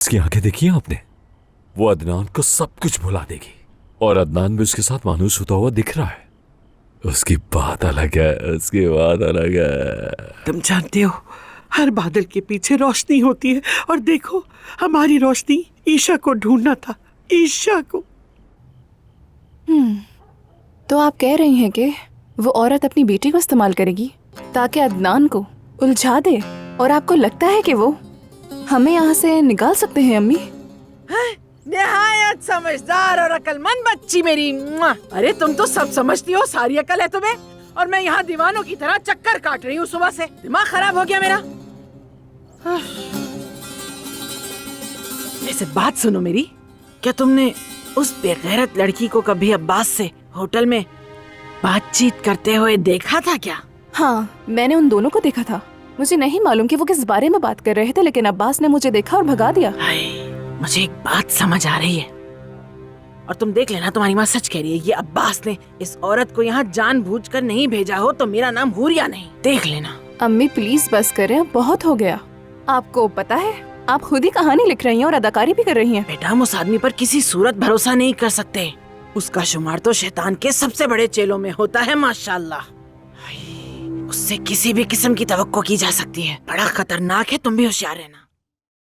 उसकी आंखें देखी हैं आपने? वो अदनान को सब कुछ भुला देगी और अदनान भी उसके साथ मानूस होता हुआ दिख रहा है। उसकी बात अलग है, उसकी बात अलग है। तुम जानते हो, हर बादल के पीछे रोशनी होती है, और देखो हमारी रोशनी ईशा को ढूंढना था, ईशा को। तो आप कह रही हैं कि वो औरत अपनी बेटी को इस्तेमाल करेगी ताकि अदनान को उलझा दे, और आपको लगता है कि वो हमें यहाँ से निकाल सकते हैं? अम्मी, निहायत समझदार और अकलमंद बच्ची मेरी। मुआ। अरे तुम तो सब समझती हो, सारी अकल है तुम्हें, और मैं यहाँ दीवानों की तरह चक्कर काट रही हूँ सुबह से। दिमाग खराब हो गया मेरा। वैसे बात सुनो मेरी, क्या तुमने उस बेगैरत लड़की को कभी अब्बास से होटल में बातचीत करते हुए देखा था क्या? हाँ, मैंने उन दोनों को देखा था। मुझे नहीं मालूम कि वो किस बारे में बात कर रहे थे, लेकिन अब्बास ने मुझे देखा और भगा दिया। मुझे एक बात समझ आ रही है, और तुम देख लेना, तुम्हारी माँ सच कह रही है। ये अब्बास ने इस औरत को यहाँ जानबूझकर नहीं भेजा हो तो मेरा नाम हुरिया नहीं, देख लेना। अम्मी प्लीज बस करें, बहुत हो गया। आपको पता है, आप खुद ही कहानी लिख रही हैं और अदाकारी भी कर रही हैं। बेटा, हम उस आदमी पर किसी सूरत भरोसा नहीं कर सकते। उसका शुमार तो शैतान के सबसे बड़े चेलों में होता है, माशाल्लाह। उससे किसी भी किस्म की तवक्को की जा सकती है। बड़ा खतरनाक है, तुम भी होशियार रहना।